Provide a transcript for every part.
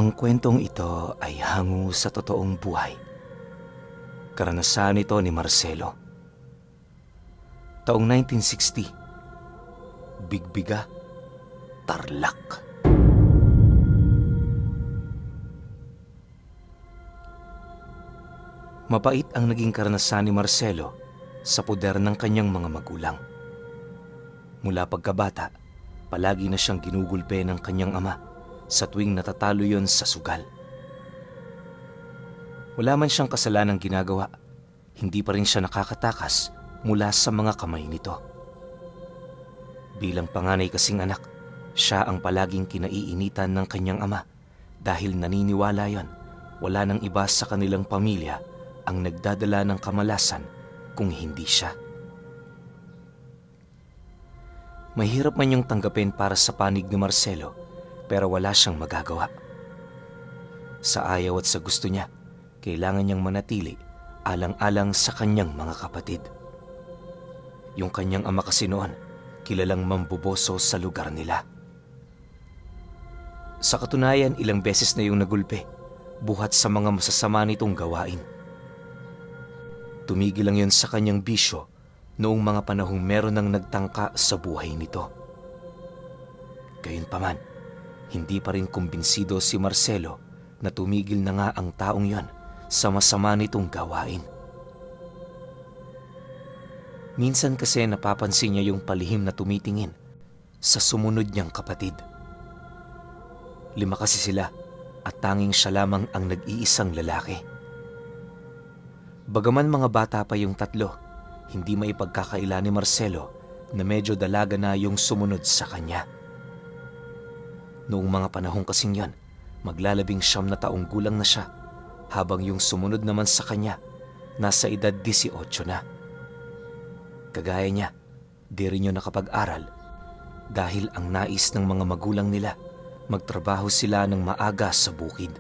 Ang kwentong ito ay hango sa totoong buhay. Karanasan ito ni Marcelo. Taong 1960, Bigbiga, Tarlac. Mapait ang naging karanasan ni Marcelo sa puder ng kanyang mga magulang. Mula pagkabata, palagi na siyang ginugulpe ng kanyang ama sa tuwing natatalo yon sa sugal. Wala man siyang kasalanang ginagawa, hindi pa rin siya nakakatakas mula sa mga kamay nito. Bilang panganay kasing anak, siya ang palaging kinaiinitan ng kanyang ama dahil naniniwala yon wala nang iba sa kanilang pamilya ang nagdadala ng kamalasan kung hindi siya. Mahirap man yung tanggapin para sa panig ni Marcelo, pero wala siyang magagawa. Sa ayaw at sa gusto niya, kailangan niyang manatili alang-alang sa kanyang mga kapatid. Yung kanyang ama kasi noon, kilalang mamboboso sa lugar nila. Sa katunayan, ilang beses na yung nagulpe, buhat sa mga masasama nitong gawain. Tumigil lang yun sa kanyang bisyo noong mga panahong meron ng nagtangka sa buhay nito. Gayunpaman, hindi pa rin kumbinsido si Marcelo na tumigil na nga ang taong yon sa masama nitong gawain. Minsan kasi napapansin niya yung palihim na tumitingin sa sumunod niyang kapatid. 5 kasi sila at tanging siya lamang ang nag-iisang lalaki. Bagaman mga bata pa yung 3, hindi maipagkakaila ni Marcelo na medyo dalaga na yung sumunod sa kanya. Noong mga panahong kasing yon, maglalabing 9 na taong gulang na siya, habang yung sumunod naman sa kanya, nasa edad 18 na. Kagaya niya, di rin yun nakapag-aral dahil ang nais ng mga magulang nila, magtrabaho sila ng maaga sa bukid.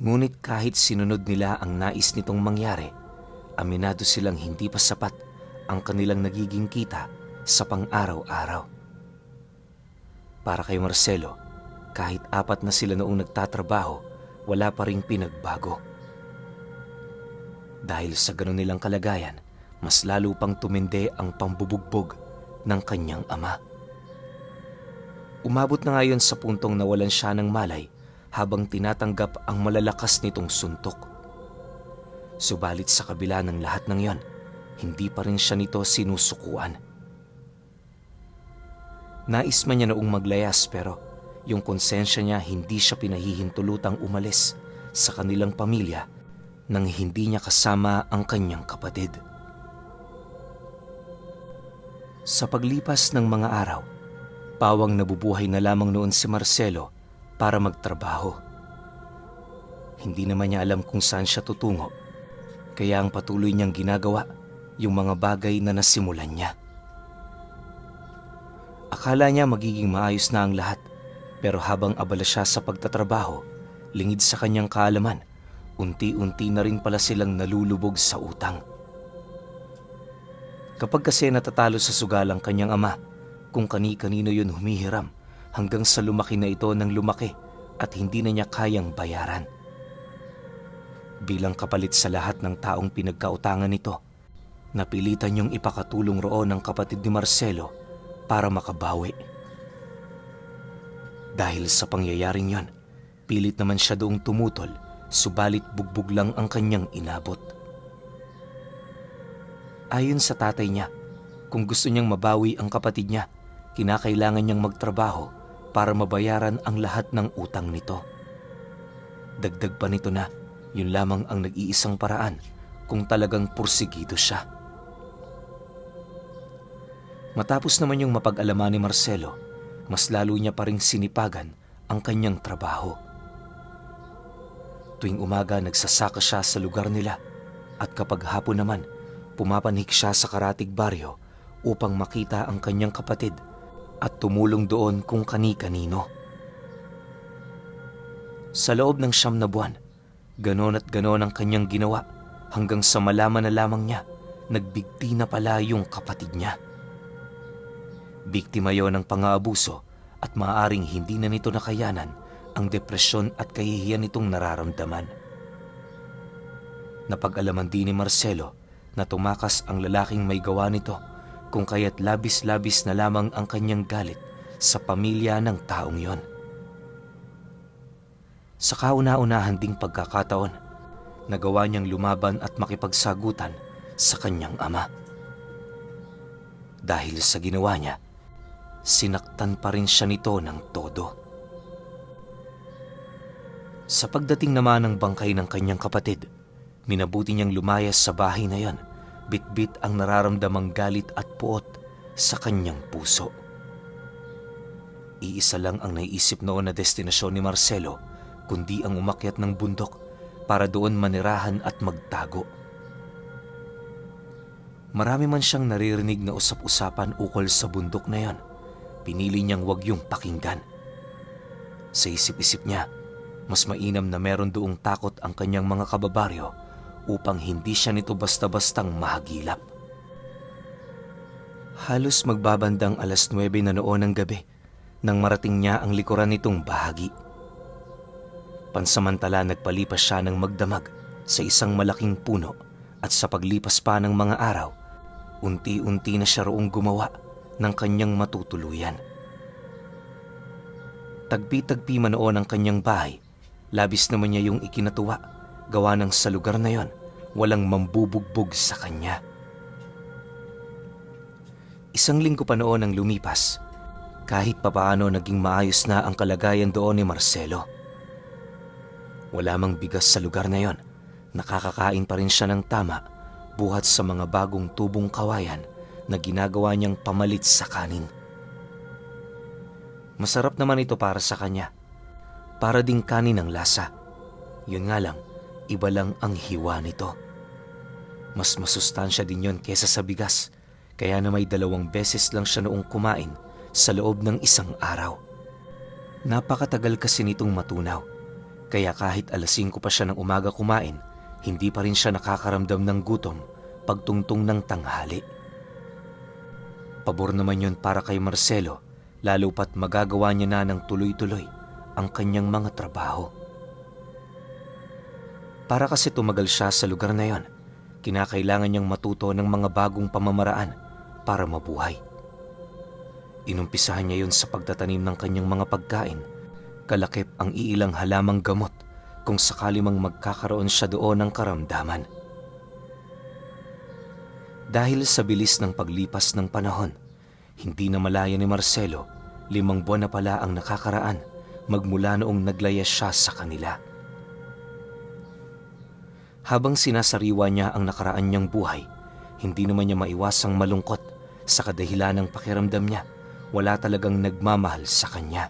Ngunit kahit sinunod nila ang nais nitong mangyari, aminado silang hindi pa sapat ang kanilang nagiging kita sa pang-araw-araw. Para kay Marcelo, kahit 4 na sila noong nagtatrabaho, wala pa ring pinagbago. Dahil sa ganun nilang kalagayan, mas lalo pang tumindi ang pambubugbog ng kanyang ama. Umabot na ngayon sa puntong nawalan siya ng malay habang tinatanggap ang malalakas nitong suntok. Subalit sa kabila ng lahat ng yon, hindi pa rin siya nito sinusukuan. Nais man niya noong maglayas pero yung konsensya niya hindi siya pinahihintulutang umalis sa kanilang pamilya nang hindi niya kasama ang kanyang kapatid. Sa paglipas ng mga araw, pawang nabubuhay na lamang noon si Marcelo para magtrabaho. Hindi naman niya alam kung saan siya tutungo, kaya ang patuloy niyang ginagawa yung mga bagay na nasimulan niya. Akala niya magiging maayos na ang lahat, pero habang abala siya sa pagtatrabaho, lingid sa kanyang kaalaman, unti-unti na rin pala silang nalulubog sa utang. Kapag kasi natatalo sa sugal ang kanyang ama, kung kani-kanino yun humihiram hanggang sa lumaki na ito ng lumaki at hindi na niya kayang bayaran. Bilang kapalit sa lahat ng taong pinagkautangan nito, napilitan niyong ipakatulong roon ng kapatid ni Marcelo para makabawi. Dahil sa pangyayaring yon, pilit naman siya doong tumutol, subalit bugbog lang ang kanyang inabot. Ayon sa tatay niya, kung gusto niyang mabawi ang kapatid niya, kinakailangan niyang magtrabaho para mabayaran ang lahat ng utang nito. Dagdag pa nito na, yun lamang ang nag-iisang paraan kung talagang pursigido siya. Matapos naman yung mapag-alaman ni Marcelo, mas lalo niya pa ring sinipagan ang kanyang trabaho. Tuwing umaga nagsasaka siya sa lugar nila at kapag hapon naman, pumapanhik siya sa karatig baryo upang makita ang kanyang kapatid at tumulong doon kung kani-kanino. Sa loob ng 9 na buwan, ganon at ganon ang kanyang ginawa hanggang sa malaman na lamang niya, nagbigti na pala yung kapatid niya. Biktima yon ng pang-aabuso at maaaring hindi na nito nakayanan ang depresyon at kahihiyan nitong nararamdaman. Napag-alaman din ni Marcelo na tumakas ang lalaking may gawa nito kung kaya't labis-labis na lamang ang kanyang galit sa pamilya ng taong yon. Sa kauna-unahan ding pagkakataon, nagawa niyang lumaban at makipagsagutan sa kanyang ama. Dahil sa ginawa niya, sinaktan pa rin siya nito ng todo. Sa pagdating naman ng bangkay ng kanyang kapatid, minabuti niyang lumayas sa bahay na yon, bitbit ang nararamdamang galit at puot sa kanyang puso. Iisa lang ang naiisip noon na destinasyon ni Marcelo, kundi ang umakyat ng bundok para doon manirahan at magtago. Marami man siyang naririnig na usap-usapan ukol sa bundok na yon, pinili niyang wag yung pakinggan. Sa isip-isip niya, mas mainam na meron doong takot ang kanyang mga kababaryo upang hindi siya nito basta-bastang mahagilap. Halos magbabandang 9:00 na noon ng gabi nang marating niya ang likuran nitong bahagi. Pansamantala nagpalipas siya ng magdamag sa isang malaking puno at sa paglipas pa ng mga araw, unti-unti na siya roong gumawa ng kanyang matutuluyan. Tagpi-tagpi man noon ang kanyang bahay, labis naman niya yung ikinatuwa, gawa ng sa lugar na yon, walang mambubugbog sa kanya. Isang linggo pa noon ang lumipas, kahit papaano naging maayos na ang kalagayan doon ni Marcelo. Wala mang bigas sa lugar na yon, nakakakain pa rin siya ng tama, buhat sa mga bagong tubong kawayan na ginagawa niyang pamalit sa kanin. Masarap naman ito para sa kanya, para ding kanin ang lasa. Yun nga lang, iba lang ang hiwa nito. Mas masustansya din yon kesa sa bigas, kaya na may 2 beses lang siya noong kumain sa loob ng isang araw. Napakatagal kasi nitong matunaw, kaya kahit 5:00 pa siya ng umaga kumain, hindi pa rin siya nakakaramdam ng gutom pagtungtong ng tanghali. Pabor naman yon para kay Marcelo, lalo pat magagawa niya na ng tuloy-tuloy ang kanyang mga trabaho. Para kasi tumagal siya sa lugar na yon, kinakailangan niyang matuto ng mga bagong pamamaraan para mabuhay. Inumpisahan niya yon sa pagtatanim ng kanyang mga pagkain, kalakip ang iilang halamang gamot kung sakali mang magkakaroon siya doon ng karamdaman. Dahil sa bilis ng paglipas ng panahon, hindi na malaya ni Marcelo, 5 buwan na pala ang nakakaraan magmula noong naglaya siya sa kanila. Habang sinasariwa niya ang nakaraan niyang buhay, hindi naman niya maiwasang malungkot sa kadahilan ng pakiramdam niya wala talagang nagmamahal sa kanya.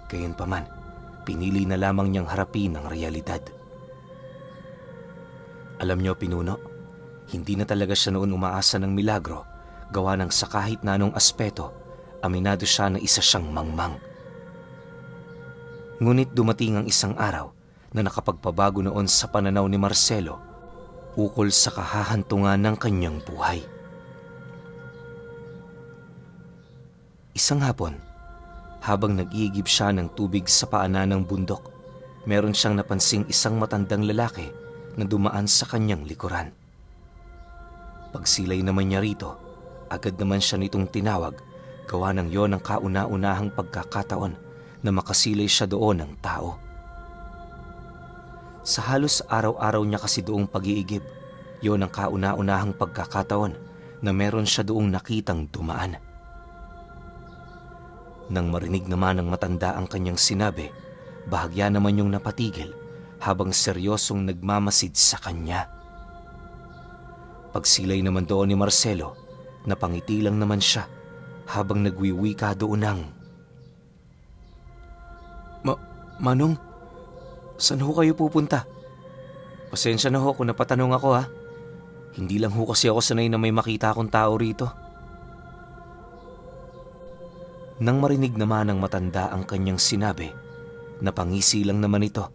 Gayunpaman, pinili na lamang niyang harapin ang realidad. Alam niyo, Pinuno, hindi na talaga siya noon umaasa ng milagro, gawa ng sa kahit na anong aspeto, aminado siya na isa siyang mangmang. Ngunit dumating ang isang araw na nakapagpabago noon sa pananaw ni Marcelo ukol sa kahahantungan ng kanyang buhay. Isang hapon, habang nag-iigib siya ng tubig sa paanan ng bundok, meron siyang napansing isang matandang lalaki na dumaan sa kanyang likuran. Pagsilay naman niya rito, agad naman siya nitong tinawag, gawa ng yon ang kauna-unahang pagkakataon na makasilay siya doon ng tao. Sa halos araw-araw niya kasi doong pag-iigib, yon ang kauna-unahang pagkakataon na meron siya doong nakitang dumaan. Nang marinig naman ng matanda ang kanyang sinabi, bahagya naman yung napatigil habang seryosong nagmamasid sa kanya. Pagsilay naman doon ni Marcelo, napangiti lang naman siya habang nagwiwika doon ng, Manong, saan ho kayo pupunta? Pasensya na ho kung napatanong ako ha. Hindi lang ho kasi ako sanay na may makita akong tao rito. Nang marinig naman ng matanda ang kanyang sinabi, napangisi lang naman ito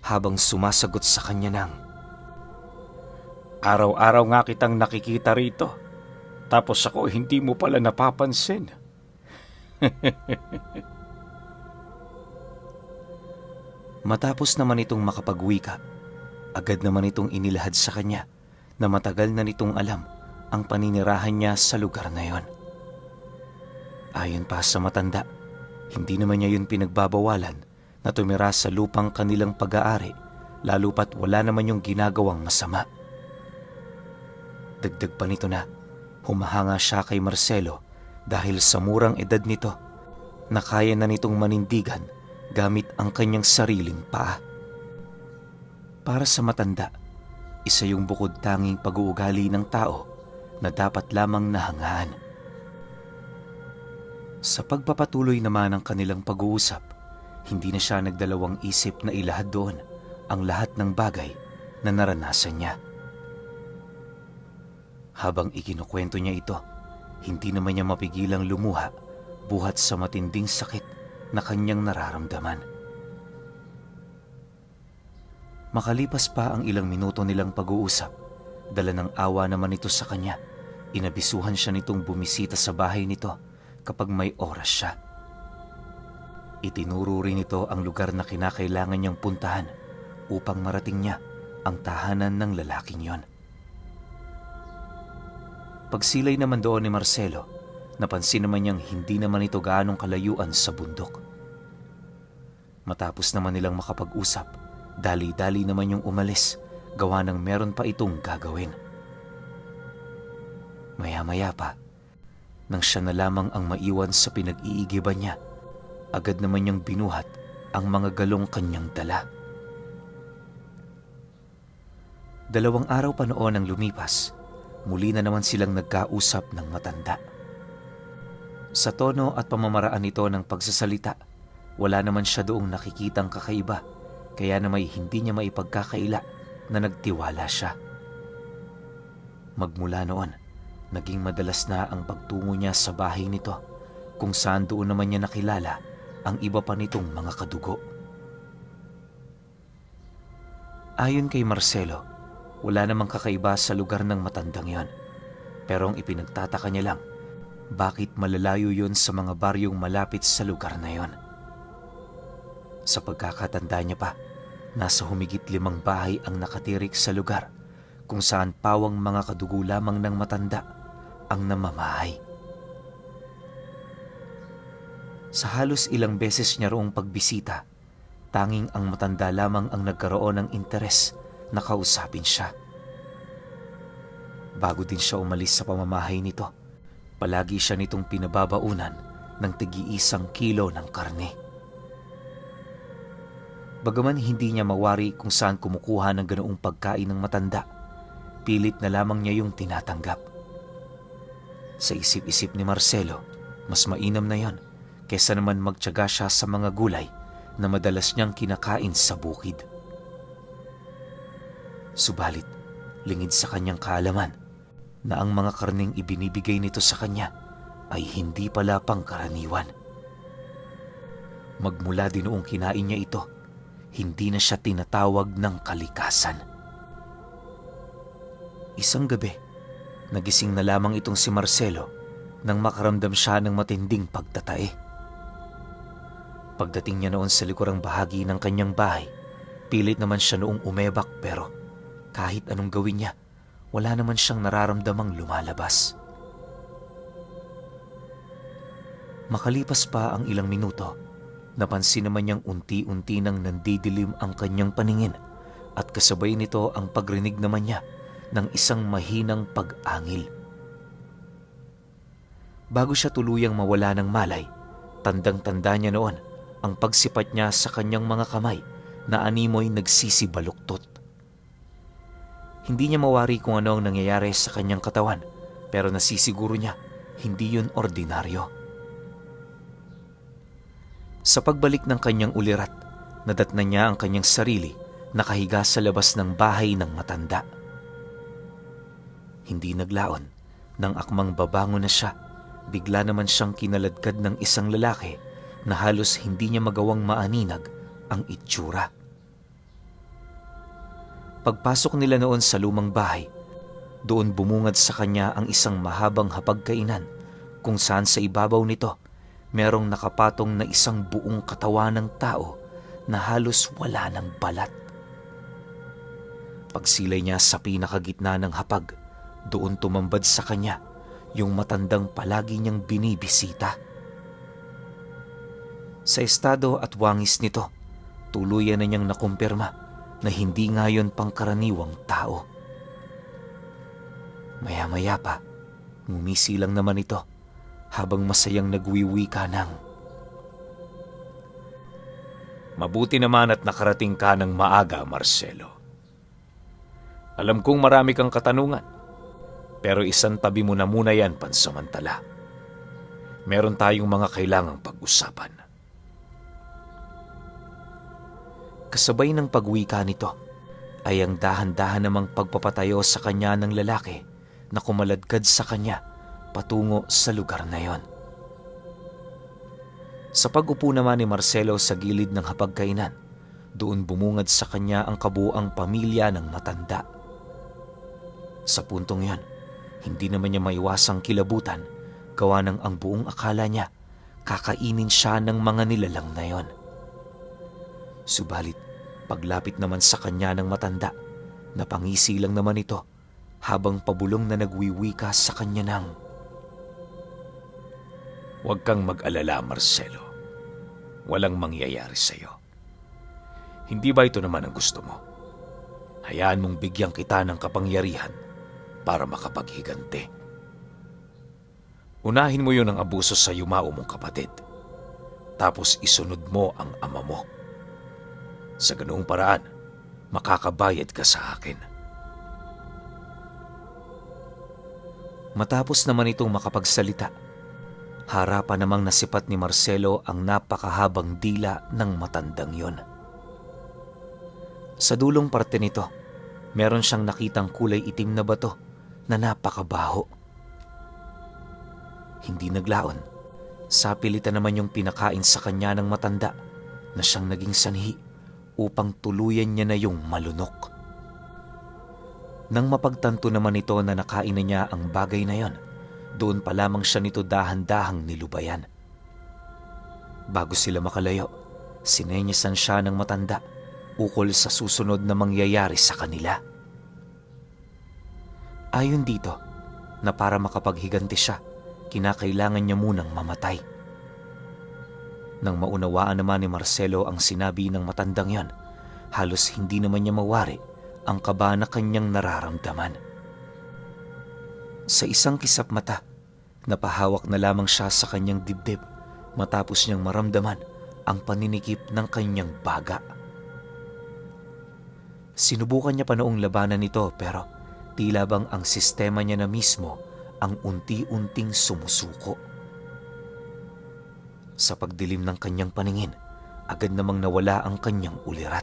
habang sumasagot sa kanya ng, Araw-araw nga kitang nakikita rito, tapos ako hindi mo pala napapansin. Matapos naman itong makapagwika, agad naman itong inilahad sa kanya na matagal na nitong alam ang paninirahan niya sa lugar na yon. Ayon pa sa matanda, hindi naman niya yun pinagbabawalan na tumira sa lupang kanilang pag-aari, lalo pat wala naman yung ginagawang masama. Dagdag pa nito na humahanga siya kay Marcelo dahil sa murang edad nito na kaya na nitong manindigan gamit ang kanyang sariling paa. Para sa matanda, isa yung bukod tanging pag-uugali ng tao na dapat lamang nahangaan. Sa pagpapatuloy naman ng kanilang pag-uusap, hindi na siya nagdalawang isip na ilahad doon ang lahat ng bagay na naranasan niya. Habang ikinukwento niya ito, hindi naman niya mapigilang lumuha buhat sa matinding sakit na kanyang nararamdaman. Makalipas pa ang ilang minuto nilang pag-uusap, dala ng awa naman ito sa kanya, inabisuhan siya nitong bumisita sa bahay nito kapag may oras siya. Itinuro rin ito ang lugar na kinakailangan niyang puntahan upang marating niya ang tahanan ng lalaking yon. Pagsilay naman doon ni Marcelo, napansin naman niyang hindi naman ito gaanong kalayuan sa bundok. Matapos naman nilang makapag-usap, dali-dali naman yung umalis, gawa ng meron pa itong gagawin. Maya-maya pa, nang siya na lamang ang maiwan sa pinag-iigiban niya, agad naman niyang binuhat ang mga galong kanyang dala. 2 araw pa noon ang lumipas, muli na naman silang nagkausap ng matanda. Sa tono at pamamaraan nito ng pagsasalita, wala naman siya doong nakikitang kakaiba, kaya na may hindi niya maipagkakaila na nagtiwala siya. Magmula noon, naging madalas na ang pagtungo niya sa bahay nito, kung saan doon naman niya nakilala ang iba pa nitong mga kadugo. Ayon kay Marcelo, wala namang kakaiba sa lugar ng matandang yon. Pero ang ipinagtataka niya lang, bakit malalayo yon sa mga baryong malapit sa lugar na yon. Sa pagkakatanda niya pa, nasa humigit 5 bahay ang nakatirik sa lugar, kung saan pawang mga kadugo lamang ng matanda ang namamahay. Sa halos ilang beses niya roong pagbisita, tanging ang matanda lamang ang nagkaroon ng interes na kausapin siya. Bago din siya umalis sa pamamahay nito, palagi siya nitong pinababaunan ng tig-1 kilo ng karne. Bagaman hindi niya mawari kung saan kumukuha ng ganoong pagkain ng matanda, pilit na lamang niya yung tinatanggap. Sa isip-isip ni Marcelo, mas mainam na yon kesa naman magtiyaga siya sa mga gulay na madalas niyang kinakain sa bukid. Subalit, lingid sa kanyang kaalaman na ang mga karneng ibinibigay nito sa kanya ay hindi pala pangkaraniwan. Magmula din noong kinain niya ito, hindi na siya tinatawag ng kalikasan. Isang gabi, nagising na lamang itong si Marcelo nang makaramdam siya ng matinding pagtatae. Pagdating niya noon sa likurang bahagi ng kanyang bahay, pilit naman siya noong umebak pero kahit anong gawin niya, wala naman siyang nararamdamang lumalabas. Makalipas pa ang ilang minuto, napansin naman niyang unti-unti nang nandidilim ang kanyang paningin at kasabay nito ang pagrinig naman niya ng isang mahinang pag-angil. Bago siya tuluyang mawala ng malay, tandang-tanda niya noon ang pagsipat niya sa kanyang mga kamay na animoy nagsisibaluktot. Hindi niya mawari kung ano ang nangyayari sa kanyang katawan, pero nasisiguro niya hindi yun ordinaryo. Sa pagbalik ng kanyang ulirat, nadatnan niya ang kanyang sarili nakahiga sa labas ng bahay ng matanda. Hindi naglaon, nang akmang babangon na siya, bigla naman siyang kinaladkad ng isang lalaki na halos hindi niya magawang maaninag ang itsura. Pagpasok nila noon sa lumang bahay, doon bumungad sa kanya ang isang mahabang hapagkainan kung saan sa ibabaw nito merong nakapatong na isang buong katawan ng tao na halos wala ng balat. Pagsilay niya sa pinakagitna ng hapag, doon tumambad sa kanya yung matandang palagi niyang binibisita. Sa estado at wangis nito, tuluyan na niyang nakumpirma na hindi ngayon pangkaraniwang tao. Maya-maya pa, ngumisi lang naman ito habang masayang nagwiwika ng, Mabuti naman at nakarating ka ng maaga, Marcelo. Alam kong marami kang katanungan, pero isang tabi mo na muna yan pansamantala. Meron tayong mga kailangang pag-usapan. kasabay ng pagwika nito ay ang dahan-dahan namang pagpapatayo sa kanya ng lalaki na kumaladkad sa kanya patungo sa lugar na yon. Sa pag-upo naman ni Marcelo sa gilid ng hapagkainan, doon bumungad sa kanya ang kabuuang pamilya ng matanda. Sa puntong yon, hindi naman niya maiwasang kilabutan gawa ng ang buong akala niya kakainin siya ng mga nilalang na yon. Subalit, paglapit naman sa kanya ng matanda, napangisi lang naman ito habang pabulong na nagwiwika sa kanya ng, Huwag kang mag-alala, Marcelo. Walang mangyayari sa'yo. Hindi ba ito naman ang gusto mo? Hayaan mong bigyan kita ng kapangyarihan para makapaghiganti. Unahin mo yun ang abuso sa yumao mong kapatid. Tapos isunod mo ang ama mo. Sa ganoong paraan, makakabayad ka sa akin. Matapos naman itong makapagsalita, harapan namang nasipat ni Marcelo ang napakahabang dila ng matandang yon. Sa dulong parte nito, meron siyang nakitang kulay itim na bato na napakabaho. Hindi naglaon, sapilitan naman yung pinakain sa kanya ng matanda na siyang naging sanhi upang tuluyan niya na yung malunok. Nang mapagtanto naman ito na nakain na niya ang bagay na yon, doon pa lamang siya nito dahan-dahang nilubayan. Bago sila makalayo, sinenyasan siya ng matanda ukol sa susunod na mangyayari sa kanila. Ayon dito, na para makapaghiganti siya, kinakailangan niya munang mamatay. Nang maunawaan naman ni Marcelo ang sinabi ng matandang yon, halos hindi naman niya mawari ang kaba na kanyang nararamdaman. Sa isang kisap mata, napahawak na lamang siya sa kanyang dibdib matapos niyang maramdaman ang paninikip ng kanyang baga. Sinubukan niya pa noong labanan nito pero tila bang ang sistema niya na mismo ang unti-unting sumusuko. Sa pagdilim ng kanyang paningin, agad namang nawala ang kanyang ulirat.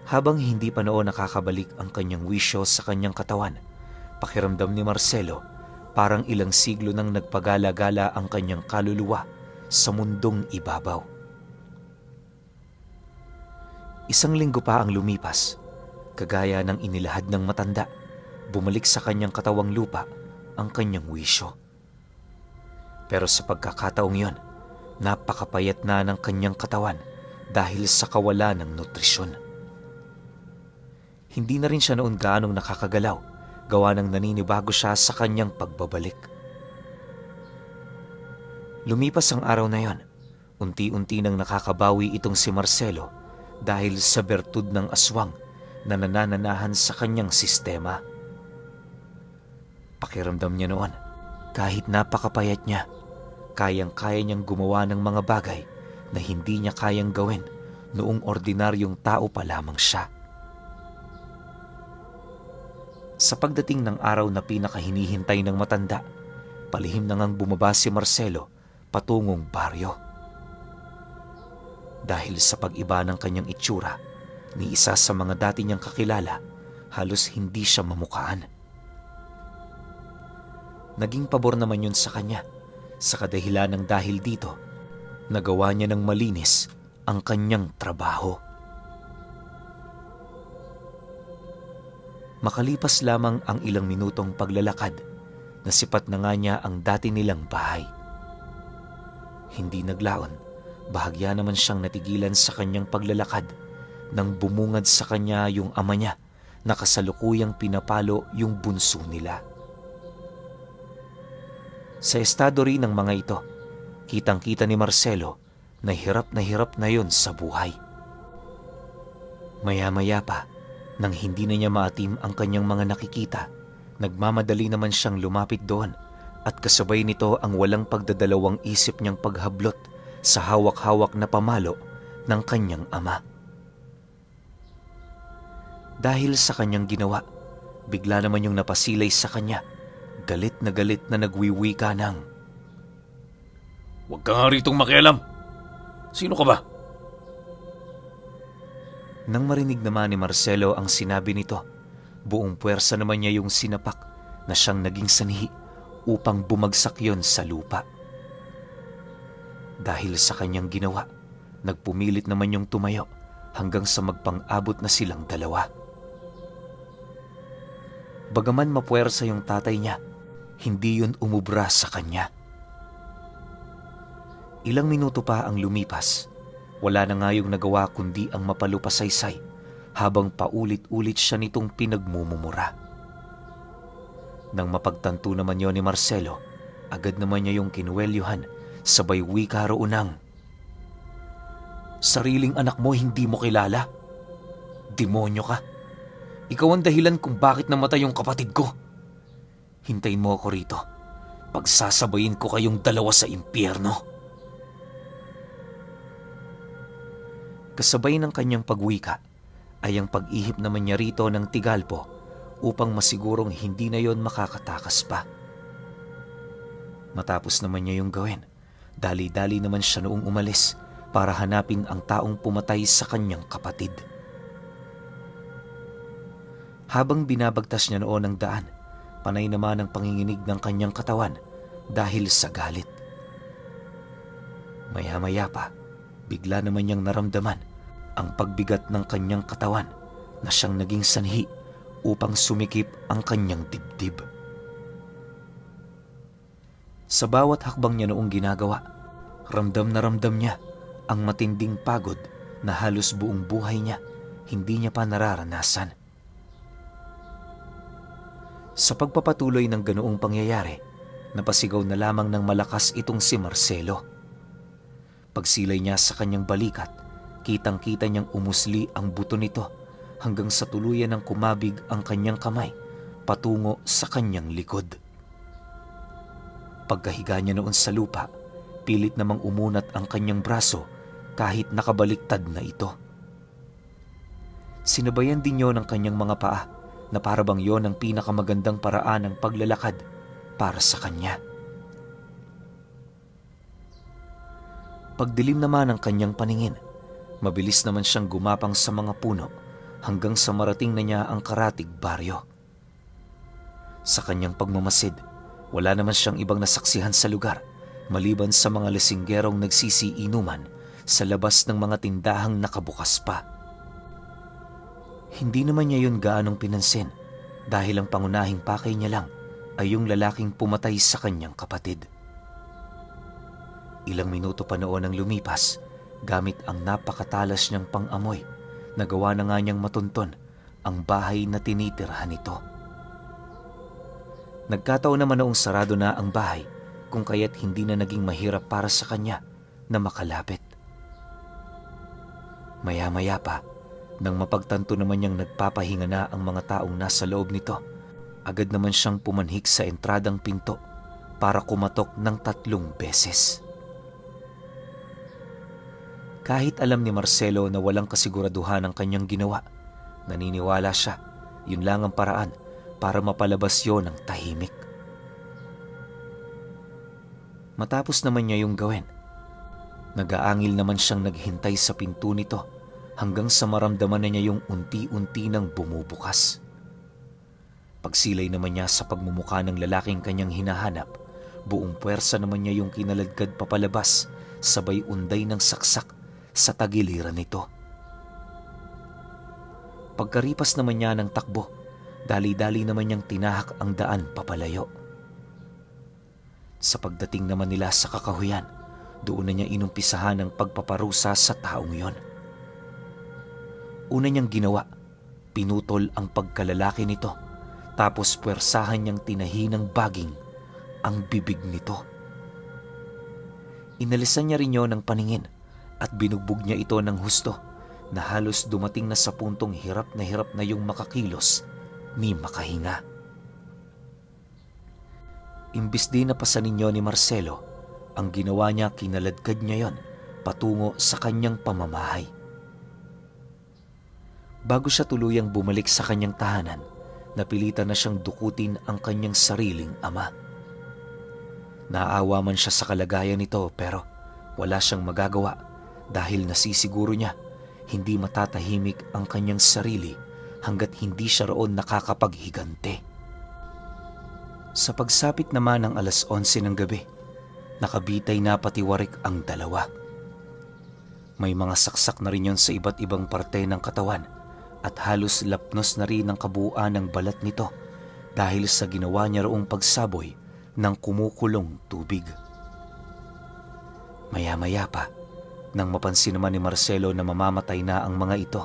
Habang hindi pa noon nakakabalik ang kanyang wisyo sa kanyang katawan, pakiramdam ni Marcelo parang ilang siglo nang nagpagala-gala ang kanyang kaluluwa sa mundong ibabaw. Isang linggo pa ang lumipas, kagaya ng inilahad ng matanda, bumalik sa kanyang katawang lupa ang kanyang wisyo. Pero sa pagkakataong yon, napakapayat na ng kanyang katawan dahil sa kawalan ng nutrisyon. Hindi na rin siya noon gaanong nakakagalaw, gawa ng naninibago siya sa kanyang pagbabalik. Lumipas ang araw na yon, unti-unti nang nakakabawi itong si Marcelo dahil sa bertud ng aswang na nanananahan sa kanyang sistema. Pakiramdam niya noon, kahit napakapayat niya, kayang-kaya niyang gumawa ng mga bagay na hindi niya kayang gawin noong ordinaryong tao pa lamang siya. Sa pagdating ng araw na pinakahinihintay ng matanda, palihim na ngang bumaba si Marcelo patungong baryo. Dahil sa pag-iba ng kanyang itsura, ni isa sa mga dati niyang kakilala, halos hindi siya mamukhaan. Naging pabor naman yun sa kanya, sa kadahilan ng dahil dito, nagawa niya ng malinis ang kanyang trabaho. Makalipas lamang ang ilang minutong paglalakad, nasipat na nga niya ang dati nilang bahay. Hindi naglaon, bahagya naman siyang natigilan sa kanyang paglalakad nang bumungad sa kanya yung ama niya na kasalukuyang pinapalo yung bunso nila. Sa estado rin ng mga ito, kitang-kita ni Marcelo na hirap na yon sa buhay. Maya-maya pa, nang hindi na niya maatim ang kanyang mga nakikita, nagmamadali naman siyang lumapit doon at kasabay nito ang walang pagdadalawang isip niyang paghablot sa hawak-hawak na pamalo ng kanyang ama. Dahil sa kanyang ginawa, bigla naman yung napasilay sa kanya, galit na nagwiwika ng, "Huwag ka nga ritong makialam! Sino ka ba?" Nang marinig naman ni Marcelo ang sinabi nito, buong puwersa naman niya yung sinapak na siyang naging sanhi upang bumagsak yon sa lupa. Dahil sa kanyang ginawa, nagpumilit naman yung tumayo hanggang sa magpang-abot na silang dalawa. Bagaman mapuwersa yung tatay niya, hindi yun umubra sa kanya. Ilang minuto pa ang lumipas, wala na nga yung nagawa kundi ang mapalupasaysay habang paulit-ulit siya nitong pinagmumumura. Nang mapagtanto naman yon ni Marcelo, agad naman niya yung kinuwelyuhan, sabay wika roon ng, "Sariling anak mo hindi mo kilala? Demonyo ka! Ikaw ang dahilan kung bakit namatay yung kapatid ko. Hintayin mo ako rito. Pagsasabayin ko kayong dalawa sa impyerno." Kasabay ng kanyang pagwika ay ang pag-ihip naman niya rito ng tigalpo upang masigurong hindi na yon makakatakas pa. Matapos naman niya yung gawin, dali-dali naman siya noong umalis para hanapin ang taong pumatay sa kanyang kapatid. Habang binabagtas niya noon ang daan, panay naman ang panginginig ng kanyang katawan dahil sa galit. Maya-maya pa, bigla naman niyang naramdaman ang pagbigat ng kanyang katawan na siyang naging sanhi upang sumikip ang kanyang dibdib. Sa bawat hakbang niya noong ginagawa, ramdam na ramdam niya ang matinding pagod na halos buong buhay niya hindi niya pa nararanasan. Sa pagpapatuloy ng ganoong pangyayari, napasigaw na lamang ng malakas itong si Marcelo. Pagsilay niya sa kanyang balikat, kitang-kita niyang umusli ang buto nito hanggang sa tuluyan ng kumabig ang kanyang kamay patungo sa kanyang likod. Pagkahiga niya noon sa lupa, pilit namang umunat ang kanyang braso kahit nakabaliktad na ito. Sinabayan din niyo ng kanyang mga paa na parabang yon ang pinakamagandang paraan ng paglalakad para sa kanya. Pagdilim naman ng kanyang paningin, mabilis naman siyang gumapang sa mga puno hanggang sa marating na niya ang Karatig Baryo. Sa kanyang pagmamasid, wala naman siyang ibang nasaksihan sa lugar maliban sa mga lasinggerong nagsisiinuman sa labas ng mga tindahang nakabukas pa. Hindi naman niya yun gaanong pinansin dahil ang pangunahing pakay niya lang ay yung lalaking pumatay sa kanyang kapatid. Ilang minuto pa noon ang lumipas, gamit ang napakatalas niyang pang-amoy, nagawa na nga niyang matunton ang bahay na tinitirhan nito. Nagkataon naman noong sarado na ang bahay, kung kaya't hindi na naging mahirap para sa kanya na makalapit. Maya-maya pa, nang mapagtanto naman niyang nagpapahinga na ang mga taong nasa loob nito, agad naman siyang pumanhik sa entradang pinto para kumatok ng 3 beses. Kahit alam ni Marcelo na walang kasiguraduhan ang kanyang ginawa, naniniwala siya yun lang ang paraan para mapalabas yon ng tahimik. Matapos naman niya yung gawin, nag-aangil naman siyang naghintay sa pinto nito hanggang sa maramdaman na niya yung unti-unti nang bumubukas. Pagsilay naman niya sa pagmumukha ng lalaking kanyang hinahanap, buong puwersa naman niya yung kinaladkad papalabas, sabay unday ng saksak sa tagiliran nito. Pagkaripas naman niya ng takbo, dali-dali naman niyang tinahak ang daan papalayo. Sa pagdating naman nila sa kakahuyan, doon na niya inumpisahan ang pagpaparusa sa taong yon. Una niyang ginawa, pinutol ang pagkalalaki nito, tapos puwersahan niyang tinahi ng baging ang bibig nito. Inalisan niya rin yon ng paningin at binugbog niya ito ng husto na halos dumating na sa puntong hirap na yung makakilos ni makahinga. Imbis din na pasanin niyo ni Marcelo, ang ginawa niya, kinaladkad niya yon patungo sa kanyang pamamahay. Bago siya tuluyang bumalik sa kanyang tahanan, napilitan na siyang dukutin ang kanyang sariling ama. Naawa man siya sa kalagayan nito pero wala siyang magagawa dahil nasisiguro niya hindi matatahimik ang kanyang sarili hanggat hindi siya roon nakakapaghigante. Sa pagsapit naman ng 11:11 ng gabi, nakabitay na patiwarik ang dalawa. May mga saksak na rin yon sa iba't ibang parte ng katawan at halos lapnos na rin ang kabuuan ng balat nito dahil sa ginawa niya roong pagsaboy ng kumukulong tubig. Maya-maya pa, nang mapansin naman ni Marcelo na mamamatay na ang mga ito,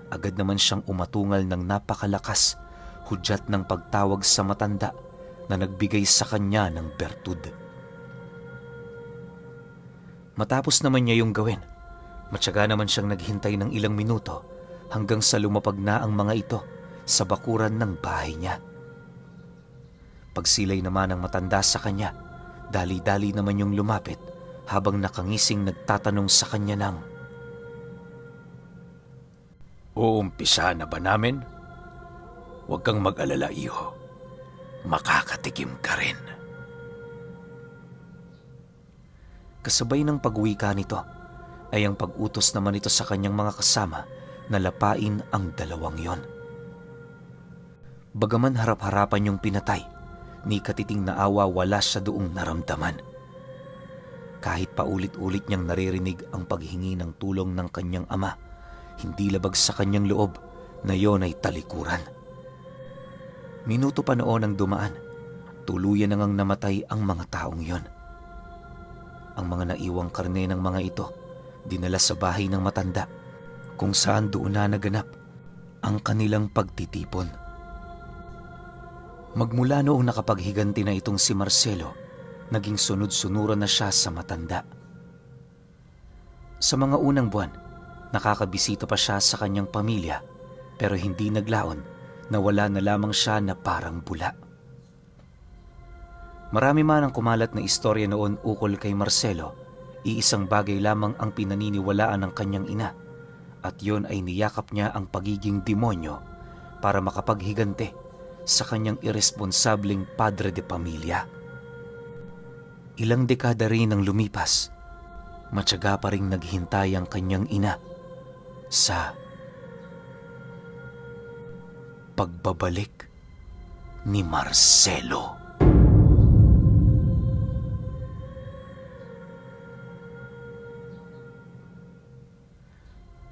agad naman siyang umatungal ng napakalakas, hudyat ng pagtawag sa matanda na nagbigay sa kanya ng bertud. Matapos naman niya yung gawin, matyaga naman siyang naghintay ng ilang minuto hanggang sa lumapag na ang mga ito sa bakuran ng bahay niya. Pagsilay naman ng matanda sa kanya, dali-dali naman yung lumapit habang nakangising nagtatanong sa kanya ng, "Uumpisa na ba namin? Huwag kang mag-alala, iho. Makakatikim ka rin." Kasabay ng pag-uwi ka nito ay ang pag-utos naman ito sa kanyang mga kasama na lapain ang dalawang yon. Bagaman harap-harapan yung pinatay, ni katiting na awa wala siya doong naramdaman. Kahit paulit-ulit niyang naririnig ang paghingi ng tulong ng kanyang ama, hindi labag sa kanyang loob na yon ay talikuran. Minuto pa noon ang dumaan, tuluyan na ngang namatay ang mga taong yon. Ang mga naiwang karne ng mga ito, dinala sa bahay ng matanda, kung saan doon na naganap ang kanilang pagtitipon. Magmula noong nakapaghiganti na itong si Marcelo, naging sunod-sunuran na siya sa matanda. Sa mga unang buwan, nakakabisita pa siya sa kanyang pamilya pero hindi naglaon na wala na lamang siya na parang bula. Marami man ang kumalat na istorya noon ukol kay Marcelo, iisang bagay lamang ang pinaniniwalaan ng kanyang ina at yon ay niyakap niya ang pagiging demonyo para makapaghigante sa kanyang irresponsableng padre de pamilya. Ilang dekada rin ang lumipas, matyaga pa ring naghintay ang kanyang ina sa pagbabalik ni Marcelo.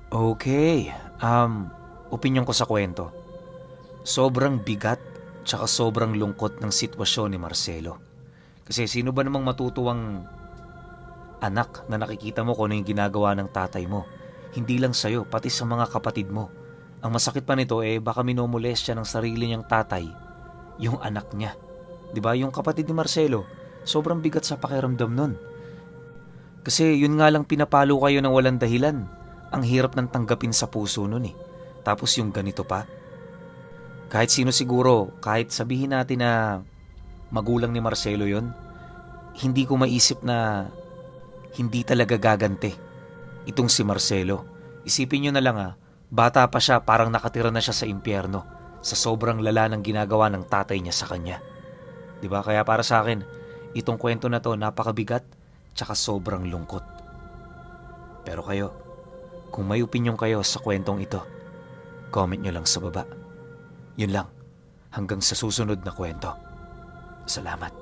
Okay, opinyon ko sa kwento. Sobrang bigat tsaka sobrang lungkot ng sitwasyon ni Marcelo. Kasi sino ba namang matutuwang anak na nakikita mo kung ano yung ginagawa ng tatay mo? Hindi lang sa'yo, pati sa mga kapatid mo. Ang masakit pa nito baka minumolestya ng sarili niyang tatay yung anak niya. 'Di ba? Yung kapatid ni Marcelo, sobrang bigat sa pakiramdam nun. Kasi yun nga lang pinapalo kayo ng walang dahilan. Ang hirap ng tanggapin sa puso nun Tapos yung ganito pa. Kahit sino siguro, kahit sabihin natin na magulang ni Marcelo yon, hindi ko maisip na hindi talaga gagante itong si Marcelo. Isipin nyo na lang bata pa siya, parang nakatira na siya sa impyerno sa sobrang lala ng ginagawa ng tatay niya sa kanya. Diba? Kaya para sa akin, itong kwento na to napakabigat tsaka sobrang lungkot. Pero kayo, kung may opinyon kayo sa kwentong ito, comment nyo lang sa baba. Yun lang, hanggang sa susunod na kwento. Salamat.